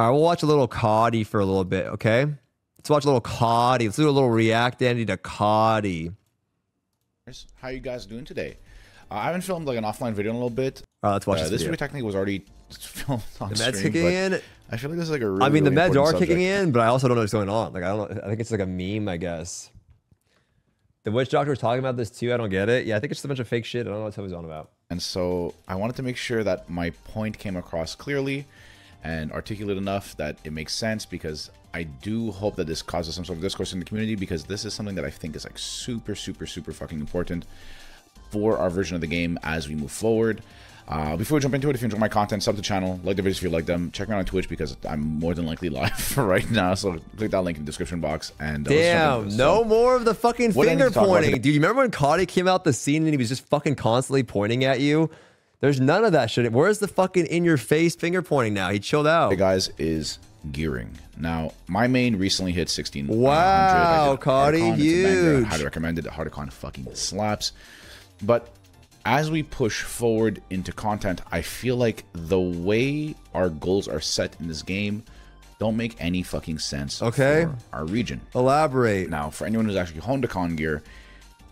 All right, we'll watch a little Cauttyh for a little bit, okay? Let's watch a little Cauttyh. Let's do a little react Andy to Cauttyh. How you guys doing today? I haven't filmed like an offline video in a little bit. All right, let's watch this video. Technically was already filmed on the stream, meds kicking in. I feel like this is like a really, I mean, really the meds are important kicking subject. in, but I also don't know what's going on. Like, I don't know. I think it's like a meme, I guess. The witch doctor was talking about this too. I don't get it. Yeah, I think it's just a bunch of fake shit. I don't know what he's on about. And so I wanted to make sure that my point came across clearly and articulate enough that it makes sense, because I do hope that this causes some sort of discourse in the community, because this is something that I think is like super fucking important for our version of the game as we move forward. Before we jump into it, if you enjoy my content, sub the channel, like the videos if you like them, check me out on Twitch because I'm more than likely live right now, so click that link in the description box. And damn, no more of the fucking finger pointing. Do you remember when Cauttyh came out the scene and he was just fucking constantly pointing at you? There's none of that shit. Where's the fucking in-your-face finger pointing now? He chilled out. Hey guys, is gearing. Now, my main recently hit 16. Wow, Cauttyh, huge. I highly recommend it. Hardicon fucking slaps. But as we push forward into content, I feel like the way our goals are set in this game don't make any fucking sense for our region. Elaborate. Now, for anyone who's actually honed a con gear,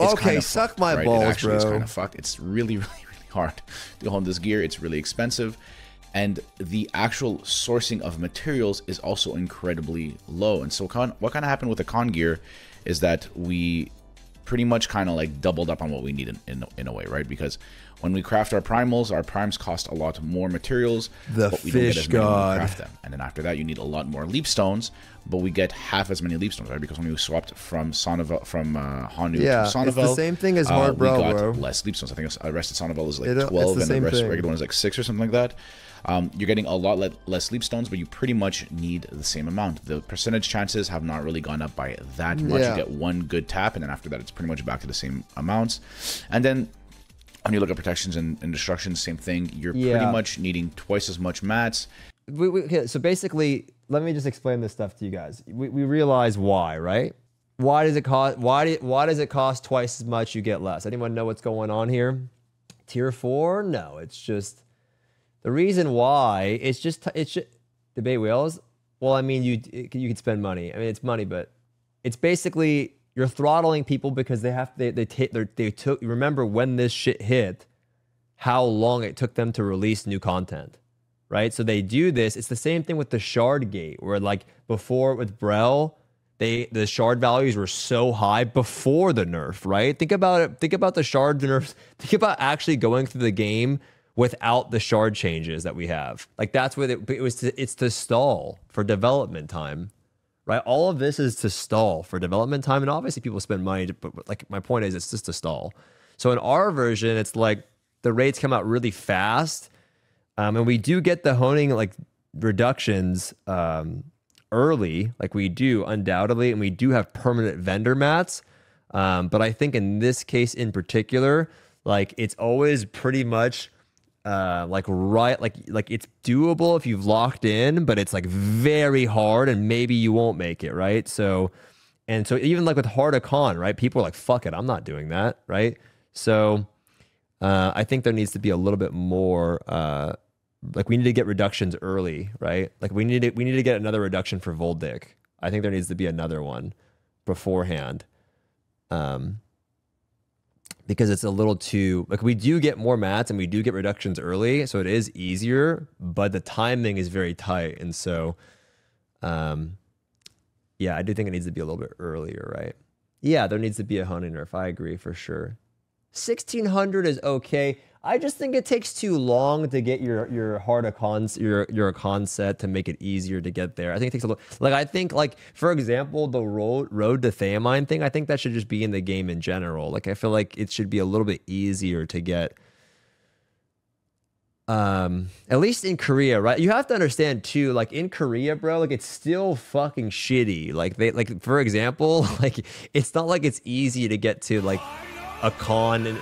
it's okay, kind of suck fucked, my right? balls, it actually bro. is kind of fucked. It's really hard to hone this gear. It's really expensive, and the actual sourcing of materials is also incredibly low. And so what kind of happened with the con gear is that we pretty much kind of like doubled up on what we need in a way, right? Because when we craft our primes cost a lot more materials, but we don't get as many when we craft them. And then after that, you need a lot more leap stones, but we get half as many leap stones, right? Because when we swapped from Sonnevel, from Honu to Sonnevel, it's the same thing as Hard we got bro. less leap stones. I think Arrested Sonnevel is like 12, and the regular one is like 6 or something like that. You're getting a lot less leap stones, but you pretty much need the same amount. The percentage chances have not really gone up by that much. You get one good tap, and then after that, it's pretty much back to the same amounts. And then when you look at protections and destructions, same thing. You're pretty much needing twice as much mats. Okay, so basically, let me just explain this stuff to you guys. We realize why, right? Why does it cost? Why does it cost twice as much? You get less. Anyone know what's going on here? Tier 4? No, it's just the reason why. It's just debate wheels. Well, I mean, you can spend money. I mean, it's money, but it's basically you're throttling people because they took. Remember when this shit hit, how long it took them to release new content, right? So they do this. It's the same thing with the shard gate, where like before with Brel, the shard values were so high before the nerf, right? Think about it. Think about the shard nerfs. Think about actually going through the game without the shard changes that we have. Like that's what it's to stall for development time, right? All of this is to stall for development time, and obviously people spend money, but like my point is, it's just to stall. So in our version, it's like the rates come out really fast, and we do get the honing like reductions early, like we do undoubtedly, and we do have permanent vendor mats. But I think in this case in particular, like it's always pretty much like it's doable if you've locked in, but it's like very hard and maybe you won't make it, right? So even like with Hardicon, right? People are like, fuck it, I'm not doing that, right? So I think there needs to be a little bit more like we need to get reductions early, right? Like we need to get another reduction for Voldic. I think there needs to be another one beforehand. Because it's a little too, like we do get more mats and we do get reductions early, so it is easier, but the timing is very tight. And so, yeah, I do think it needs to be a little bit earlier, right? Yeah, there needs to be a honing nerf. I agree for sure. 1600 is okay. I just think it takes too long to get your con set to make it easier to get there. I think it takes a little, like I think like for example the road to Theamine thing, I think that should just be in the game in general. Like I feel like it should be a little bit easier to get, at least in Korea, right? You have to understand too, like in Korea, bro, like it's still fucking shitty. Like for example, like it's not like it's easy to get to like a con and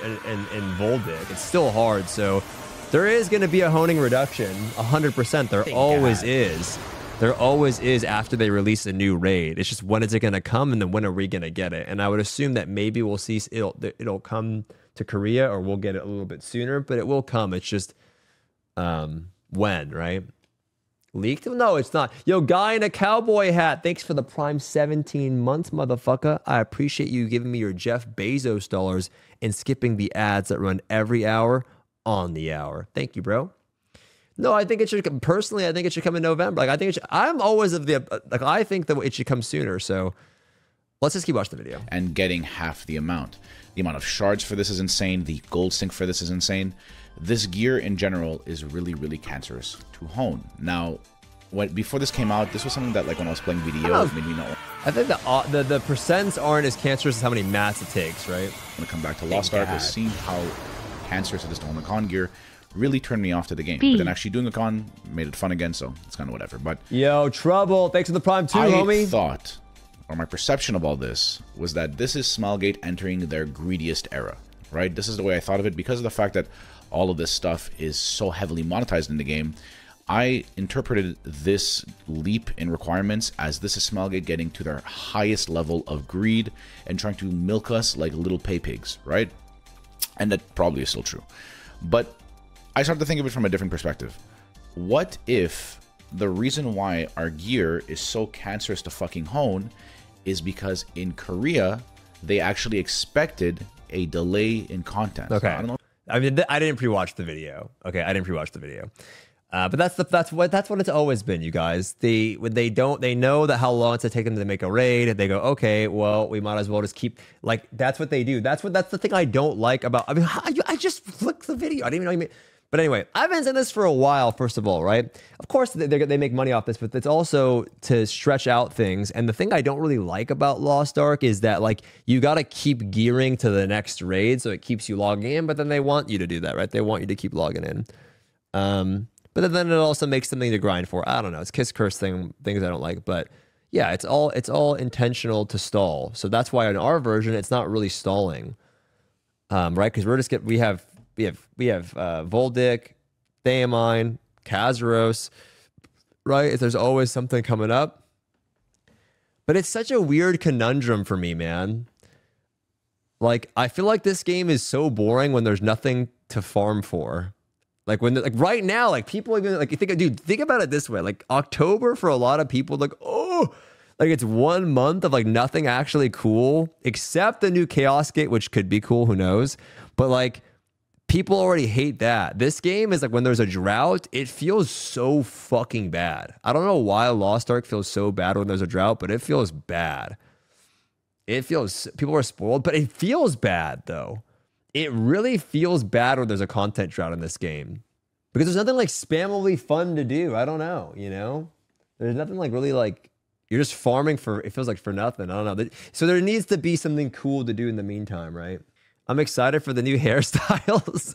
Voldic. It's still hard. So there is going to be a honing reduction 100%. There always is. There always is after they release a new raid. It's just when is it going to come, and then when are we going to get it? And I would assume that maybe we'll see it'll come to Korea, or we'll get it a little bit sooner, but it will come. It's just when, right? Leaked? No, it's not. Yo, guy in a cowboy hat. Thanks for the Prime 17 months, motherfucker. I appreciate you giving me your Jeff Bezos dollars and skipping the ads that run every hour on the hour. Thank you, bro. No, I think it should, personally, I think it should come in November. Like, I think it should, I'm always of the, like, I think that it should come sooner. So let's just keep watching the video. And getting half the amount. The amount of shards for this is insane. The gold sync for this is insane. This gear in general is really, really cancerous to hone. Now, before this came out, this was something that, like, when I was playing videos, made me know. I think the percents aren't as cancerous as how many mats it takes, right? When I come back to Lost Ark, was seeing how cancerous it is to hone the con gear really turned me off to the game. But then actually doing the con made it fun again, so it's kind of whatever. But yo, Trouble, thanks for the Prime 2, homie. I thought, or my perception of all this, was that this is Smilegate entering their greediest era, right? This is the way I thought of it because of the fact that all of this stuff is so heavily monetized in the game. I interpreted this leap in requirements as this is Smilegate getting to their highest level of greed and trying to milk us like little pay pigs, right? And that probably is still true. But I started to think of it from a different perspective. What if the reason why our gear is so cancerous to fucking hone is because in Korea, they actually expected a delay in content? Okay. I don't know. I mean, I didn't pre-watch the video. Okay, I didn't pre-watch the video. But that's what it's always been, you guys. They know that how long it's taken them to make a raid. They go, okay, well, we might as well just keep, like, that's what they do. That's the thing I don't like about. I mean, I just flicked the video. I didn't even know you made. But anyway, I've been saying this for a while. First of all, right? Of course, they make money off this, but it's also to stretch out things. And the thing I don't really like about Lost Ark is that, like, you got to keep gearing to the next raid, so it keeps you logging in. But then they want you to do that, right? They want you to keep logging in. But then it also makes something to grind for. I don't know. It's kiss curse things I don't like. But yeah, it's all intentional to stall. So that's why in our version, it's not really stalling, right? Because we have Voldic, Theamine, Kazaros, right? There's always something coming up. But it's such a weird conundrum for me, man. Like, I feel like this game is so boring when there's nothing to farm for. Like, when, like, right now, like, people even, like, think about it this way. Like, October for a lot of people, like, oh, like, it's 1 month of, like, nothing actually cool, except the new Chaos Gate, which could be cool, who knows? But, like, people already hate that. This game is, like, when there's a drought, it feels so fucking bad. I don't know why Lost Ark feels so bad when there's a drought, but it feels bad. It feels, people are spoiled, but it feels bad, though. It really feels bad when there's a content drought in this game. Because there's nothing, like, spammably fun to do. I don't know, you know? There's nothing, like, really, like, you're just farming for, it feels like for nothing. I don't know. So there needs to be something cool to do in the meantime, right? I'm excited for the new hairstyles.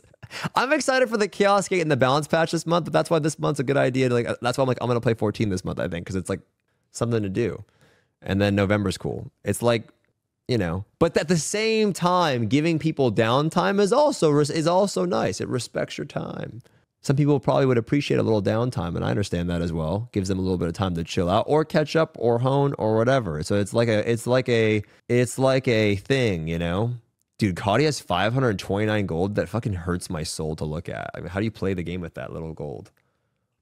I'm excited for the Chaos Gate and the balance patch this month, but that's why this month's a good idea. To, like, that's why I'm like, I'm going to play 14 this month, I think, because it's, like, something to do. And then November's cool. It's like, you know, but at the same time, giving people downtime is also nice. It respects your time. Some people probably would appreciate a little downtime, and I understand that as well. Gives them a little bit of time to chill out or catch up or hone or whatever. So it's like a thing, you know? Dude, Cauttyh has 529 gold. That fucking hurts my soul to look at. I mean, how do you play the game with that little gold?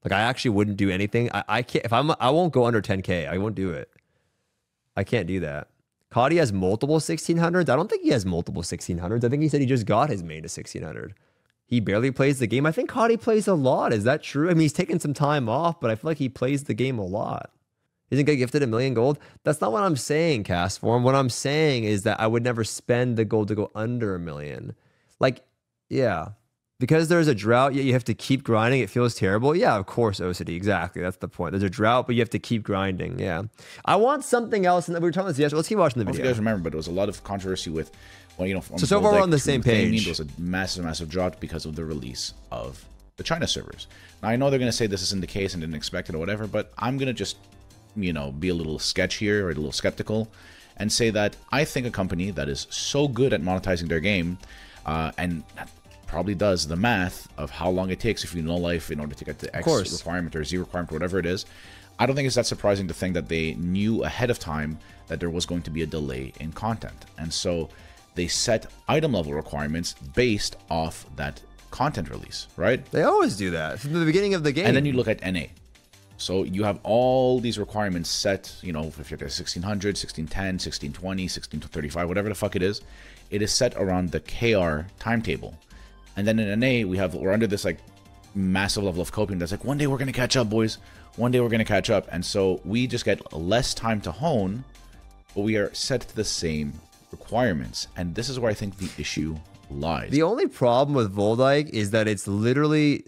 Like, I actually wouldn't do anything. I can't, I won't go under 10K. I won't do it. I can't do that. Cauttyh has multiple 1600s. I don't think he has multiple 1600s. I think he said he just got his main to 1600. He barely plays the game. I think Cauttyh plays a lot. Is that true? I mean, he's taken some time off, but I feel like he plays the game a lot. Isn't get gifted 1 million gold? That's not what I'm saying, Castform. What I'm saying is that I would never spend the gold to go under 1 million. Like, yeah. Because there's a drought, yet you have to keep grinding. It feels terrible. Yeah, of course, OCD. Exactly. That's the point. There's a drought, but you have to keep grinding. Yeah. I want something else. And we were talking about this yesterday. Let's keep watching the video. I don't know if you guys remember, but there was a lot of controversy with, well, you know, so far we're on the same page. There was a massive drop because of the release of the China servers. Now, I know they're going to say this isn't the case and didn't expect it or whatever, but I'm going to just, you know, be a little sketch here or a little skeptical and say that I think a company that is so good at monetizing their game and probably does the math of how long it takes if you know life in order to get the X requirement or Z requirement, whatever it is. I don't think it's that surprising to think that they knew ahead of time that there was going to be a delay in content. And so they set item level requirements based off that content release, right? They always do that from the beginning of the game. And then you look at NA. So you have all these requirements set, you know, if you're at 1600, 1610, 1620, 1635, whatever the fuck it is set around the KR timetable. And then in NA, we're under this like massive level of coping that's like, one day we're going to catch up, boys. One day we're going to catch up. And so we just get less time to hone, but we are set to the same requirements. And this is where I think the issue lies. The only problem with Voldyke is that it's literally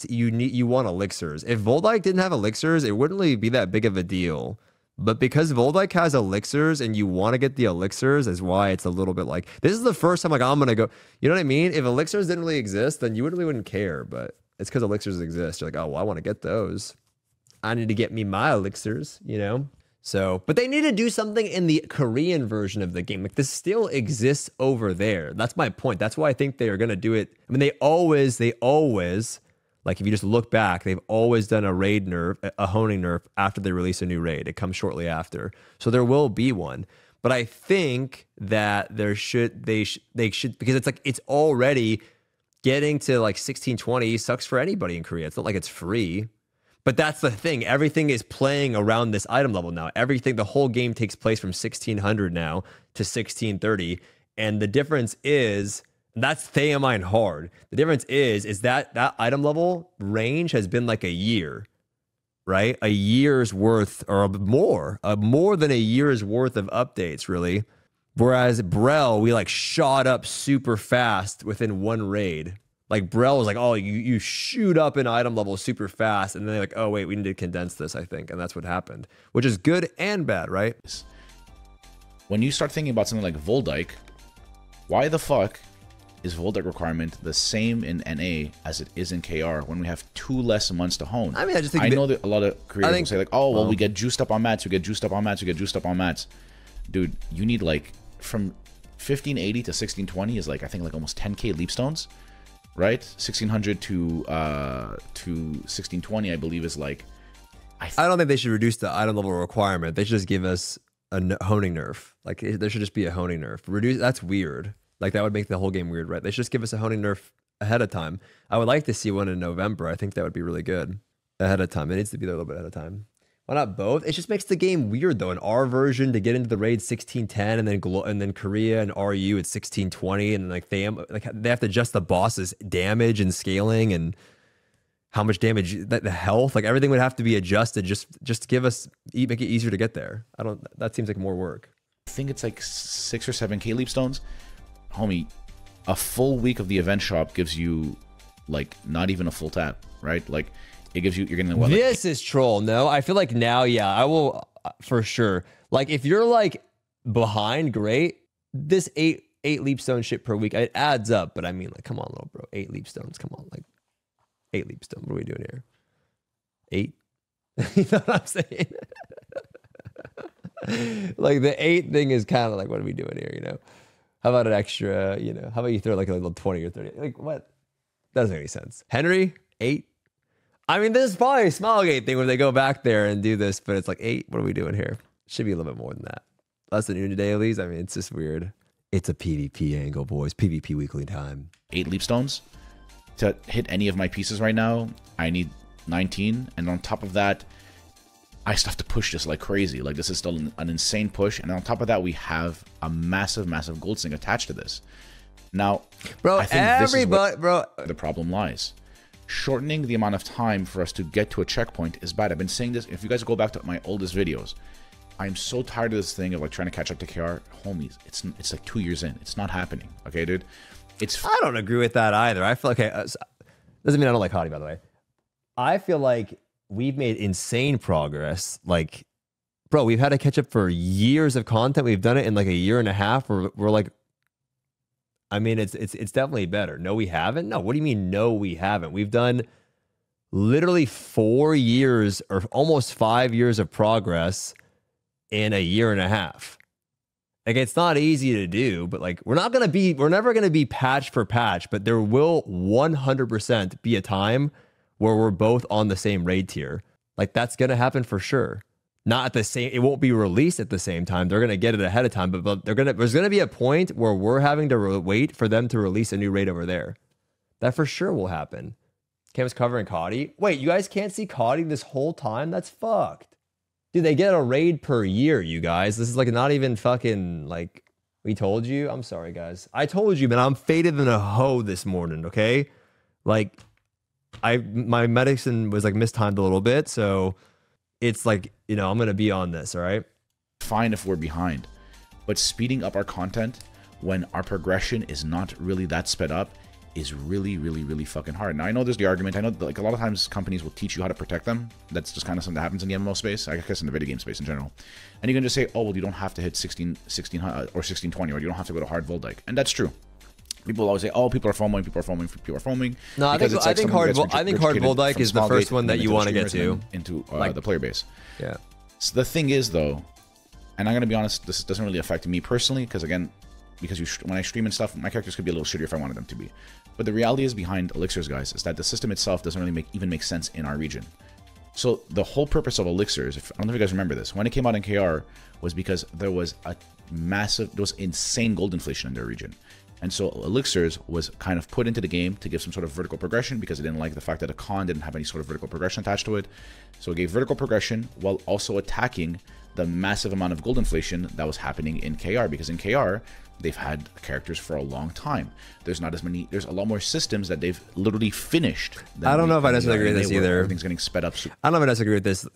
you want elixirs. If Voldyke didn't have elixirs, it wouldn't really be that big of a deal. But because Voldyke has elixirs and you want to get the elixirs, is why it's a little bit like, this is the first time like I'm gonna go, you know what I mean? If elixirs didn't really exist, then you really wouldn't care. But it's because elixirs exist. You're like, oh well, I want to get those. I need to get me my elixirs, you know? So, but they need to do something in the Korean version of the game. Like this still exists over there. That's my point. That's why I think they are going to do it. I mean, they always, like if you just look back, they've always done a raid nerf, a honing nerf after they release a new raid. It comes shortly after. So there will be one. But I think that they should, because it's like, it's already getting to like 1620 sucks for anybody in Korea. It's not like it's free. But that's the thing. Everything is playing around this item level now. Everything, the whole game takes place from 1600 now to 1630. And the difference is, that's Theamine hard. The difference is that that item level range has been like a year, right? A year's worth or more than a year's worth of updates, really. Whereas Brel, we like shot up super fast within one raid. Like Brel was like, oh, you shoot up an item level super fast, and then they're like, oh wait, we need to condense this, I think, and that's what happened, which is good and bad, right? When you start thinking about something like Voldyke, why the fuck is Voldyke requirement the same in NA as it is in KR when we have 2 less months to hone? I mean, I just think know that a lot of creators will say like, oh, well, we get juiced up on mats, we get juiced up on mats, we get juiced up on mats. Dude, you need like from 1580 to 1620 is like, I think like almost 10k leapstones. Right, 1600 to 1620, I believe, is like. I don't think they should reduce the item level requirement. They should just give us a honing nerf. Like there should just be a honing nerf. Reduce. That's weird. Like that would make the whole game weird, right? They should just give us a honing nerf ahead of time. I would like to see one in November. I think that would be really good ahead of time. It needs to be there a little bit ahead of time. Why not both? It just makes the game weird though. In our version, to get into the raid 1610, and then Korea and RU it's 1620, and like they have to adjust the boss's damage and scaling and how much damage, the health, like everything would have to be adjusted just to make it easier to get there. That seems like more work. I think it's like 6 or 7k leapstones, homie. A full week of the event shop gives you like not even a full tap, right? Like. It gives you, you're getting what? This is troll. No, I feel like now, yeah, I will for sure. Like if you're like behind, great. This eight leapstone shit per week, it adds up. But I mean, like, come on, little bro, 8 leapstones. Come on, like 8 leapstones. What are we doing here? 8. You know what I'm saying? Like the 8 thing is kind of like, what are we doing here? You know, how about an extra? You know, how about you throw like a little 20 or 30? Like what? That doesn't make any sense. Henry 8. I mean, this is probably a Smilegate thing when they go back there and do this, but it's like 8. What are we doing here? Should be a little bit more than that. Less than Uni dailies. I mean, it's just weird. It's a PvP angle, boys. PvP weekly time. 8 leapstones. To hit any of my pieces right now, I need 19. And on top of that, I still have to push this like crazy. Like, this is still an insane push. And on top of that, we have a massive, massive gold sink attached to this. Now, bro, I think this is where the problem lies. Shortening the amount of time for us to get to a checkpoint is bad. I've been saying this. If you guys go back to my oldest videos, I'm so tired of this thing of like trying to catch up to KR. Homies, it's like 2 years in. It's not happening. Okay, dude? I don't agree with that either. I feel okay. Doesn't mean I don't like Cauttyh, by the way. I feel like we've made insane progress. Like, bro, we've had to catch up for years of content. We've done it in like a year and a half. We're like, I mean, it's definitely better. No, we haven't. No, what do you mean? No, we haven't. We've done literally 4 years or almost 5 years of progress in a year and a half. Like, it's not easy to do, but like, we're never going to be patch for patch, but there will 100% be a time where we're both on the same raid tier. Like, that's going to happen for sure. Not at the same, it won't be released at the same time. They're going to get it ahead of time, but there's going to be a point where we're having to wait for them to release a new raid over there. That for sure will happen. Cam's covering Cauttyh. Wait, you guys can't see Cauttyh this whole time? That's fucked. Dude, they get a raid per year, you guys. This is like not even fucking like we told you. I'm sorry, guys. I told you, man, I'm faded than a hoe this morning, okay? Like my medicine was like mistimed a little bit, so it's like, you know, I'm gonna be on this, all right? Fine if we're behind, but speeding up our content when our progression is not really that sped up is really fucking hard. Now I know there's the argument. I know that, like, a lot of times companies will teach you how to protect them. That's just kind of something that happens in the MMO space, I guess in the video game space in general. And you can just say, oh well, you don't have to hit 1600 or 1620, or you don't have to go to hard Voldyke, and that's true. People always say, "Oh, people are foaming, people are foaming, people are foaming." No, I think hard Voldyke is the first one that you want to get to into the player base. Yeah. So the thing is, though, and I'm gonna be honest, this doesn't really affect me personally, because again, when I stream and stuff, my characters could be a little shittier if I wanted them to be. But the reality is behind elixirs, guys, is that the system itself doesn't really even make sense in our region. So the whole purpose of elixirs, I don't know if you guys remember this, when it came out in KR, was because there was insane gold inflation in their region. And so elixirs was kind of put into the game to give some sort of vertical progression, because it didn't like the fact that a con didn't have any sort of vertical progression attached to it. So it gave vertical progression while also attacking the massive amount of gold inflation that was happening in KR, because in KR, they've had characters for a long time. There's a lot more systems that they've literally finished. I don't know if I necessarily agree with this either. Everything's getting sped up. I don't know if I necessarily agree with this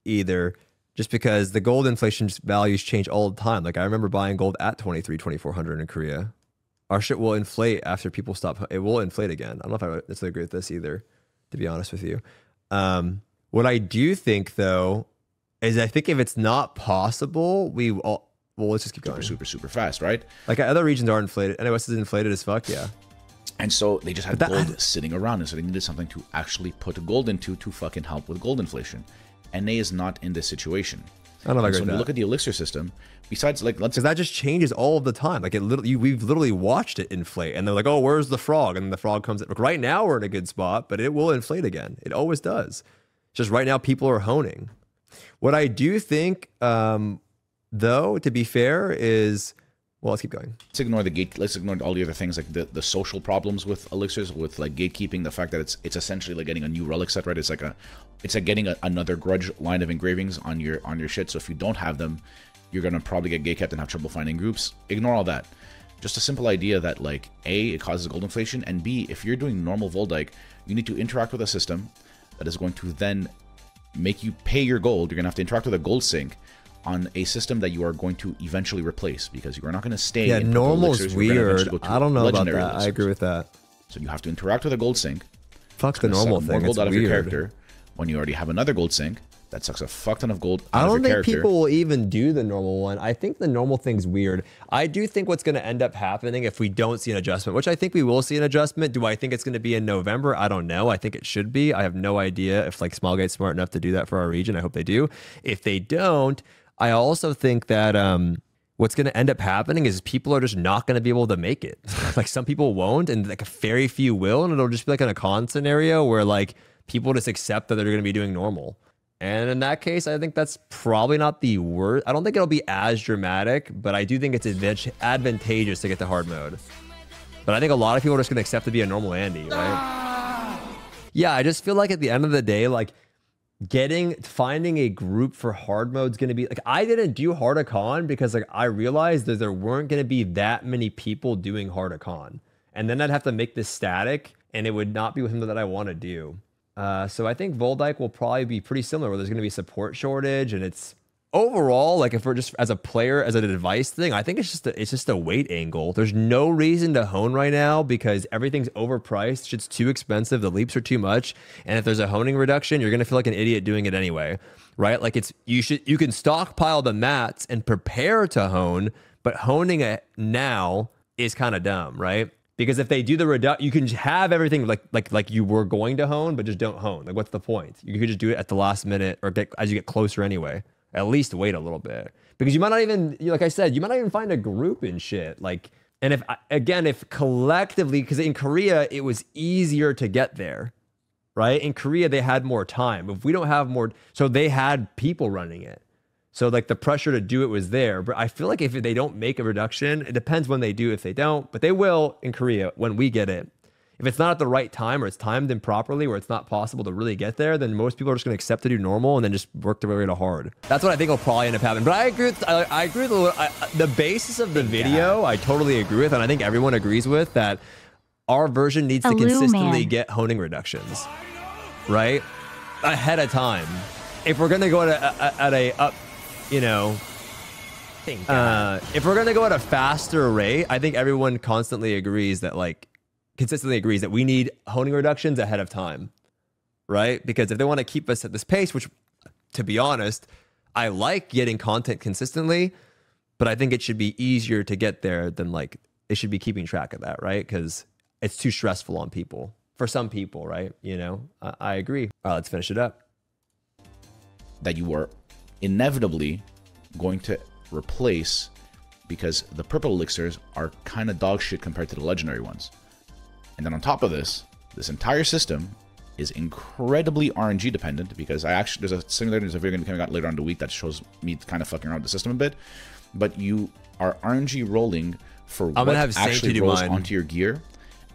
either, just because the gold inflation values change all the time. Like I remember buying gold at 2400 in Korea. Our shit will inflate after people stop. It will inflate again. I don't know if I necessarily agree with this either, to be honest with you. What I do think, though, is I think if it's not possible, well, let's just keep going. Super fast, right? Like other regions are inflated. NOS is inflated as fuck, yeah. And so they just had gold sitting around, and so they needed something to actually put gold into to fucking help with gold inflation. NA is not in this situation. I don't know if I agree with that. When you look at the elixir system, besides like because that just changes all of the time. Like we've literally watched it inflate, and they're like, "Oh, where's the frog?" And the frog comes. Like, right now we're in a good spot, but it will inflate again. It always does. Just right now, people are honing. What I do think, though, to be fair, is well, let's keep going. Let's ignore the gate. Let's ignore all the other things like the social problems with elixirs, with like gatekeeping. The fact that it's essentially like getting a new relic set, right? It's like getting another grudge line of engravings on your shit. So if you don't have them, you're gonna probably get gatekept and have trouble finding groups. Ignore all that. Just a simple idea that like A, it causes gold inflation, and B, if you're doing normal Voldyke, you need to interact with a system that is going to then make you pay your gold. You're gonna have to interact with a gold sink on a system that you are going to eventually replace, because you are not going to stay. Yeah, normal is weird. I don't know about that. Elixirs. I agree with that. So you have to interact with a gold sink. Fuck the normal thing. More gold out of weird. your character when you already have another gold sink that sucks a fuck ton of gold out of your character. I don't think people will even do the normal one. I think the normal thing's weird. I do think what's going to end up happening if we don't see an adjustment, which I think we will see an adjustment. Do I think it's going to be in November? I don't know. I think it should be. I have no idea if like Smilegate's smart enough to do that for our region. I hope they do. If they don't, I also think that what's going to end up happening is people are just not going to be able to make it. Like some people won't, and like a very few will, and it'll just be like in a con scenario where like people just accept that they're going to be doing normal. And in that case, I think that's probably not the worst. I don't think it'll be as dramatic, but I do think it's advantageous to get to hard mode. But I think a lot of people are just going to accept to be a normal Andy, right? Yeah, I just feel like at the end of the day, like finding a group for hard mode is going to be like, I didn't do Hardacon because like I realized that there weren't going to be that many people doing Hardacon, and then I'd have to make this static, and it would not be something that I want to do. So I think Voldyke will probably be pretty similar, where there's going to be support shortage, and it's overall, like if we're just as a player, as an advice thing, I think it's just a weight angle. There's no reason to hone right now because everything's overpriced. Shit's too expensive. The leaps are too much. And if there's a honing reduction, you're going to feel like an idiot doing it anyway, right? Like you can stockpile the mats and prepare to hone, but honing it now is kind of dumb, right? Because if they do the you can have everything like you were going to hone, but just don't hone. Like, what's the point? You could just do it at the last minute or as you get closer anyway. At least wait a little bit, because you might not even, like I said, you might not even find a group and shit. Like, and if collectively, because in Korea it was easier to get there, right? In Korea they had more time. If we don't have more, so they had people running it. So like the pressure to do it was there. But I feel like if they don't make a reduction, it depends when they do, if they don't, but they will in Korea when we get it. If it's not at the right time or it's timed improperly or it's not possible to really get there, then most people are just going to accept to do normal and then just work their way to hard. That's what I think will probably end up happening. But I agree with, the basis of the video, I totally agree with, and I think everyone agrees with that our version needs to consistently get honing reductions, right? Ahead of time. If we're going to go at a up, you know, if we're going to go at a faster rate, I think everyone constantly agrees that, like, consistently agrees that we need honing reductions ahead of time, right? Because if they want to keep us at this pace, which, to be honest, I like getting content consistently, but I think it should be easier to get there than, like, it should be keeping track of that, right? Because it's too stressful on people. For some people, right? You know, I agree. All right, let's finish it up. That you are inevitably going to replace, because the purple elixirs are kind of dog shit compared to the legendary ones. And then on top of this, this entire system is incredibly RNG dependent, because there's a video going to be coming out later on in the week that shows me kind of fucking around with the system a bit. But you are RNG rolling for what actually rolls onto your gear,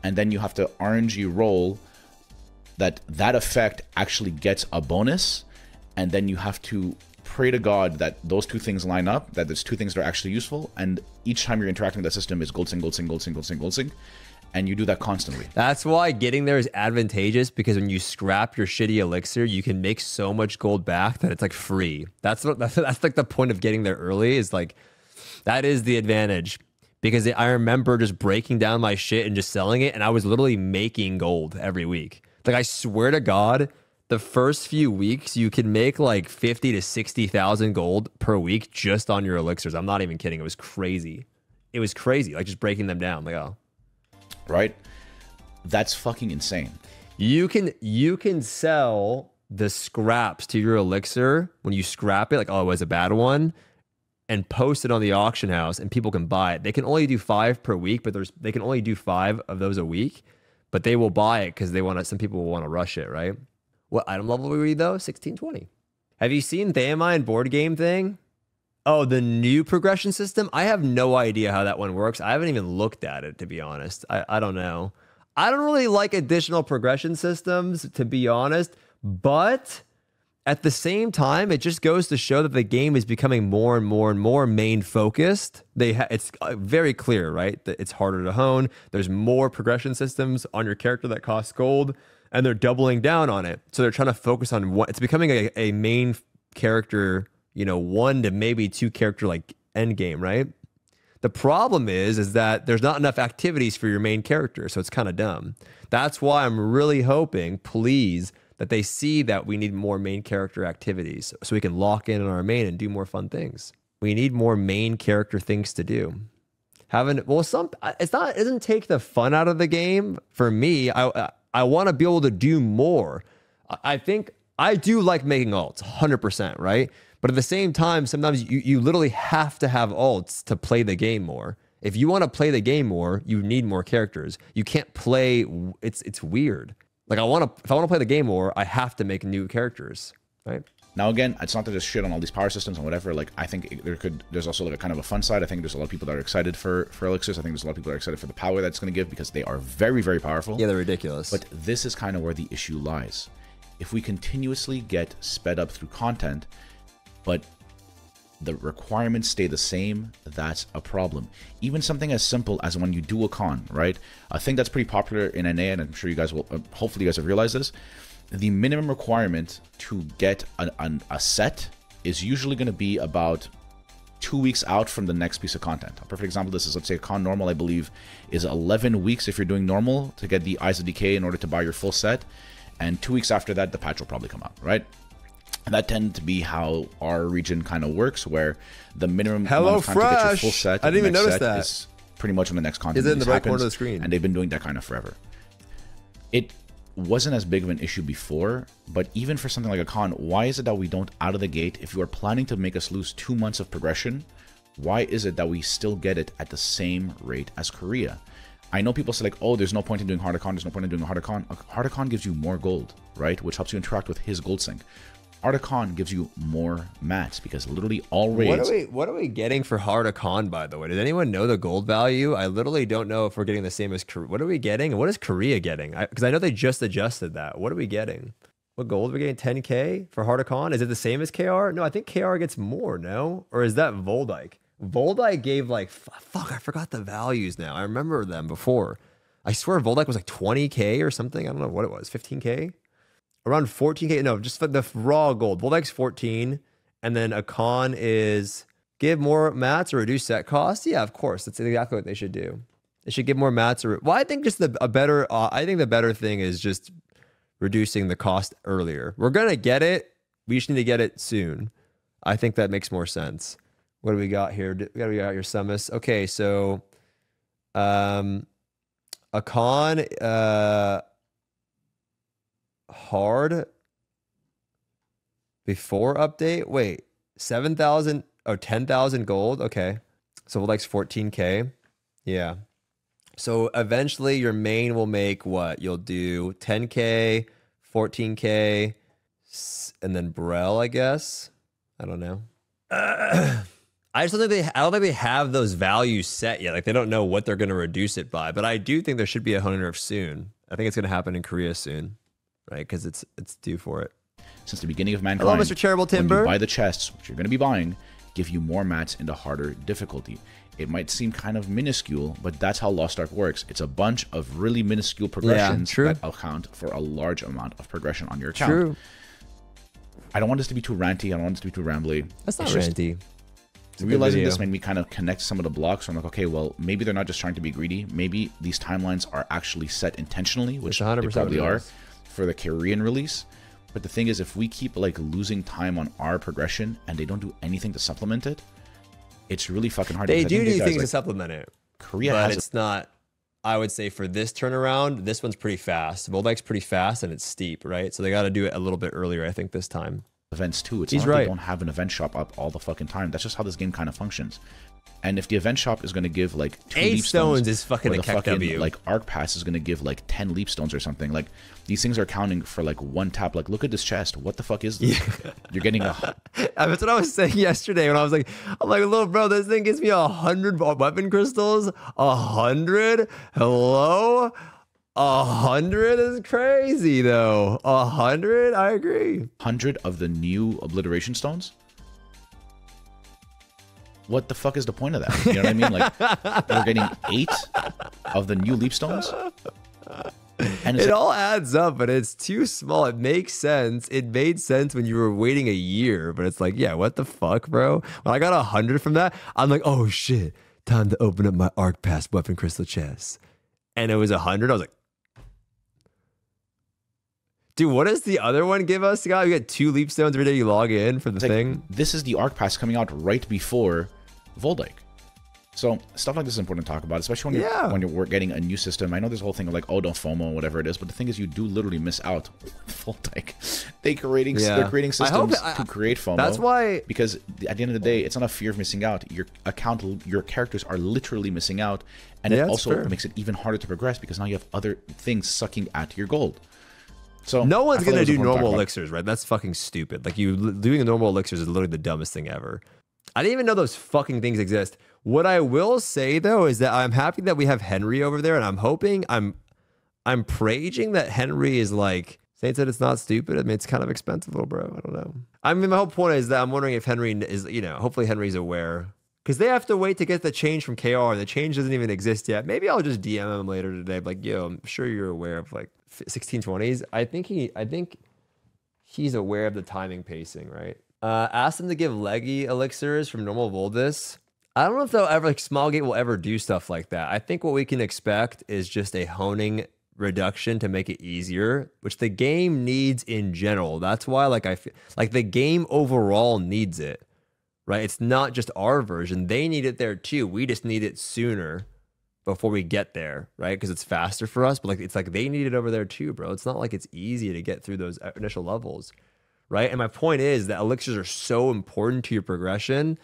and then you have to RNG roll that effect actually gets a bonus, and then you have to pray to God that those two things line up, that there's two things that are actually useful, and each time you're interacting with that system is gold sync, gold sync, gold sync, gold sync, gold sync, and you do that constantly. That's why getting there is advantageous, because when you scrap your shitty elixir, you can make so much gold back that it's like free. That's like the point of getting there early, is like, that is the advantage. Because I remember just breaking down my shit and just selling it, and I was literally making gold every week. Like, I swear to God, the first few weeks, you can make like 50 to 60,000 gold per week just on your elixirs. I'm not even kidding. It was crazy. It was crazy. Like, just breaking them down. Like, oh. Right? That's fucking insane. You can sell the scraps to your elixir when you scrap it, like, oh, it was a bad one, and post it on the auction house, and people can buy it. They can only do 5 per week, but they can only do 5 of those a week, but they will buy it because some people will want to rush it, right? What item level were we, though? 1620. Have you seen Thamine board game thing? Oh, the new progression system? I have no idea how that one works. I haven't even looked at it, to be honest. I don't know. I don't really like additional progression systems, to be honest, but at the same time, it just goes to show that the game is becoming more and more and more main focused. It's very clear, right? That it's harder to hone. There's more progression systems on your character that cost gold, and they're doubling down on it. So they're trying to focus on what it's becoming a main character, you know, 1 to maybe 2 character like end game, right? The problem is that there's not enough activities for your main character, so it's kind of dumb. That's why I'm really hoping, please, that they see that we need more main character activities so we can lock in on our main and do more fun things. We need more main character things to do. It doesn't take the fun out of the game. For me, I want to be able to do more. I think I do like making alts, 100%, right? But at the same time, sometimes you literally have to have alts to play the game more. If you want to play the game more, you need more characters. You can't play, it's weird. Like, if I want to play the game more, I have to make new characters, right? Now, again, it's not to just shit on all these power systems and whatever. Like, I think there's also like a kind of a fun side. I think there's a lot of people that are excited for elixirs. I think there's a lot of people that are excited for the power that's going to give, because they are very, very powerful. Yeah, they're ridiculous. But this is kind of where the issue lies. If we continuously get sped up through content, but the requirements stay the same, that's a problem. Even something as simple as when you do a con, right? A thing that's pretty popular in NA, and I'm sure you guys will, hopefully you guys have realized this, the minimum requirement to get a set is usually going to be about 2 weeks out from the next piece of content. A perfect example of this is, let's say a con normal, I believe, is 11 weeks if you're doing normal to get the Eyes of Decay in order to buy your full set, and 2 weeks after that, the patch will probably come out, right? And that tends to be how our region kind of works, where the minimum amount of time to get your full set, I didn't even notice that, is pretty much when the next content is it in the right happens, corner of the screen, and they've been doing that kind of forever. It wasn't as big of an issue before, but even for something like a con, why is it that we don't, out of the gate, if you are planning to make us lose 2 months of progression, why is it that we still get it at the same rate as Korea? I know people say like, oh, there's no point in doing harder con, there's no point in doing a harder con. A harder con gives you more gold, right? Which helps you interact with his gold sync. Con gives you more mats because literally all raids. What are we getting for Con, by the way? Does anyone know the gold value? I literally don't know if we're getting the same as Korea. What are we getting? And what is Korea getting? Because I know they just adjusted that. What are we getting? What gold are we getting? 10K for Con? Is it the same as KR? No, I think KR gets more, no? Or is that Voldike? Voldike gave like, fuck, I forgot the values now. I remember them before. I swear Voldike was like 20K or something. I don't know what it was, 15K? Around 14K. No, just for the raw gold. Voldike's 14. And then a Con is give more mats or reduce set costs. Yeah, of course. That's exactly what they should do. They should give more mats or, well, I think just I think the better thing is just reducing the cost earlier. We're going to get it. We just need to get it soon. I think that makes more sense. What do we got here? We got your Summus. Okay, so a Con hard before update. Wait, 7,000 or 10,000 gold. Okay, so Voldike's 14K. Yeah. So eventually your main will make what? You'll do 10K, 14K, and then Brel, I guess. I don't know. I don't think they have those values set yet. Like they don't know what they're going to reduce it by. But I do think there should be a honor nerf soon. I think it's going to happen in Korea soon, right? Because it's due for it. Since the beginning of mankind, hello, Mr. Charitable Timber. When you buy the chests, which you're going to be buying, give you more mats into harder difficulty. It might seem kind of minuscule, but that's how Lost Ark works. It's a bunch of really minuscule progressions that account for a large amount of progression on your account. True. I don't want this to be too ranty. I don't want this to be too rambly. That's not ranty. Realizing this made me kind of connect some of the blocks. So I'm like, okay, well, maybe they're not just trying to be greedy. Maybe these timelines are actually set intentionally, which they probably are, for the Korean release. But the thing is, if we keep like losing time on our progression and they don't do anything to supplement it, it's really fucking hard. They do things to supplement it. Korea but it's not. I would say for this turnaround, this one's pretty fast. Voldike's pretty fast and it's steep, right? So they got to do it a little bit earlier, I think, this time. Events too. It's not like they don't have an event shop up all the fucking time. That's just how this game kind of functions. And if the event shop is going to give like 2 leap stones, is fucking a fucking like Ark Pass is going to give like 10 leap stones or something. Like these things are counting for like one tap. Like look at this chest. What the fuck is this? Yeah. You're getting a. That's what I was saying yesterday when I was like, I'm like, little bro, this thing gives me 100 weapon crystals. 100? Hello? 100 is crazy though. 100, I agree. 100 of the new obliteration stones. What the fuck is the point of that? You know what I mean? Like we're getting 8 of the new leap stones. And it all adds up, but it's too small. It makes sense. It made sense when you were waiting a year, but it's like, yeah, what the fuck, bro? When I got 100 from that, I'm like, oh shit, time to open up my Ark Pass weapon crystal chest. And it was 100. I was like, dude, what does the other one give us, guy? We get 2 leap stones every day you log in for the thing. This is the Ark Pass coming out right before Voldike. So stuff like this is important to talk about, especially when you're getting a new system. I know this whole thing of like, oh, don't FOMO, whatever it is, but the thing is, you do literally miss out with Voldike. They're creating systems to create FOMO. That's why, because at the end of the day, it's not a fear of missing out. Your characters are literally missing out, and it also makes it even harder to progress because now you have other things sucking at your gold. So no one's gonna do normal elixirs, right? That's fucking stupid. Like doing normal elixirs is literally the dumbest thing ever. I didn't even know those fucking things exist. What I will say though is that I'm happy that we have Henry over there, and I'm hoping I'm praying that Henry is like Saint said it's not stupid. I mean, it's kind of expensive, little bro. I don't know. I mean, my whole point is that I'm wondering if Henry is, hopefully Henry's aware. Because they have to wait to get the change from KR, and the change doesn't even exist yet. Maybe I'll just DM him later today. Like, yo, I'm sure you're aware of like 1620s. I think he's aware of the timing pacing, right? Ask them to give leggy elixirs from normal Voldis. I don't know if they'll ever, like, Smilegate will ever do stuff like that. I think what we can expect is just a honing reduction to make it easier, which the game needs in general. That's why, like, I feel like the game overall needs it, right? It's not just our version. They need it there too. We just need it sooner before we get there, right? Because it's faster for us, but like it's like they need it over there too, bro. It's not like it's easy to get through those initial levels, right? And my point is that elixirs are so important to your progression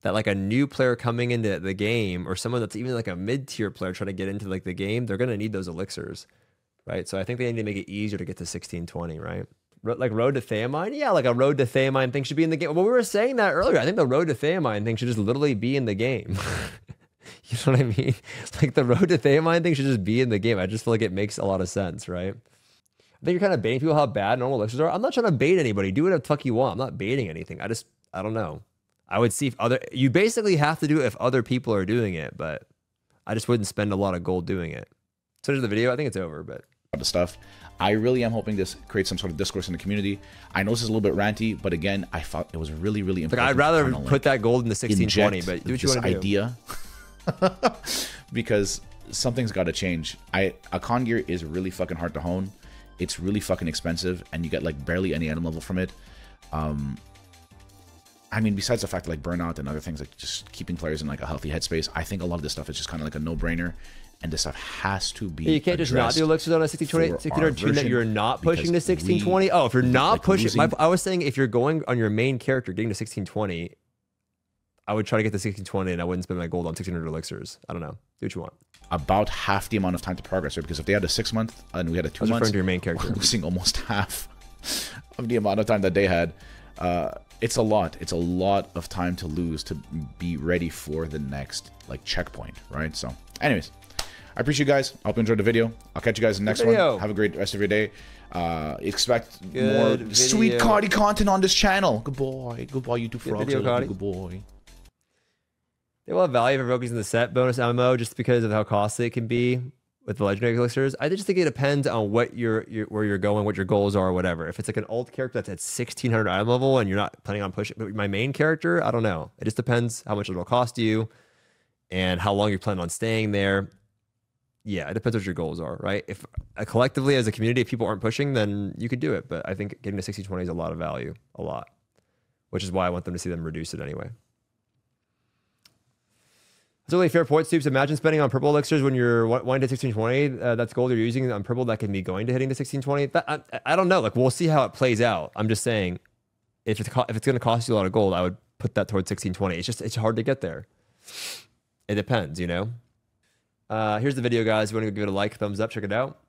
that like a new player coming into the game, or someone that's even like a mid-tier player trying to get into like the game, they're gonna need those elixirs, right? So I think they need to make it easier to get to 1620, right? Like road to Theamine? Yeah, like a road to Theamine thing should be in the game. Well, we were saying that earlier. I think the road to Theamine thing should just literally be in the game. You know what I mean? Like the road to Theamine thing should just be in the game. I just feel like it makes a lot of sense, right? I think you're kind of baiting people how bad normal elixirs are. I'm not trying to bait anybody. Do whatever the fuck you want. I'm not baiting anything. I don't know. I would see if you basically have to do it if other people are doing it, but I just wouldn't spend a lot of gold doing it. So there's the video. I think it's over, but. The stuff. I really am hoping this creates some sort of discourse in the community. I know this is a little bit ranty, but again, I thought it was really, really important. Like I'd rather put that gold in the 1620, but do what you want to do. Idea. Because something's got to change. A con gear is really fucking hard to hone. It's really fucking expensive, and you get like barely any item level from it. I mean, besides the fact that like burnout and other things, like just keeping players in like a healthy headspace, I think a lot of this stuff is just kind of like a no-brainer, and this stuff has to be. You can't just not do elixirs on a 1620 that you're not pushing to 1620. Oh, if you're not like pushing, I was saying if you're going on your main character getting to 1620, I would try to get to 1620, and I wouldn't spend my gold on 1600 elixirs. I don't know. Do what you want. About half the amount of time to progress, right? Because if they had a 6 month and we had a 2 months, to your main character, we're losing almost half of the amount of time that they had. It's a lot. It's a lot of time to lose to be ready for the next like checkpoint, right? So, anyways, I appreciate you guys. I hope you enjoyed the video. I'll catch you guys in the next one. Have a great rest of your day. Expect more sweet Cauttyh content on this channel. Goodbye, goodbye, you two frogs. Good boy. They will have value for focusing the set bonus MMO just because of how costly it can be with the legendary elixirs. I just think it depends on what where you're going, what your goals are, or whatever. If it's like an old character that's at 1600 item level and you're not planning on pushing, but my main character, I don't know. It just depends how much it'll cost you and how long you're planning on staying there. Yeah, it depends what your goals are, right? If collectively as a community, if people aren't pushing, then you could do it. But I think getting to 1620 is a lot of value, a lot, which is why I want them to see them reduce it anyway. It's only a fair point, Stoopzz. Imagine spending on purple elixirs when you're wanting to 1620. That's gold you're using on purple that can be going to hitting the 1620. I don't know. Like, we'll see how it plays out. I'm just saying, if it's going to cost you a lot of gold, I would put that towards 1620. It's hard to get there. It depends, you know? Here's the video, guys. If you want to give it a like, thumbs up, check it out.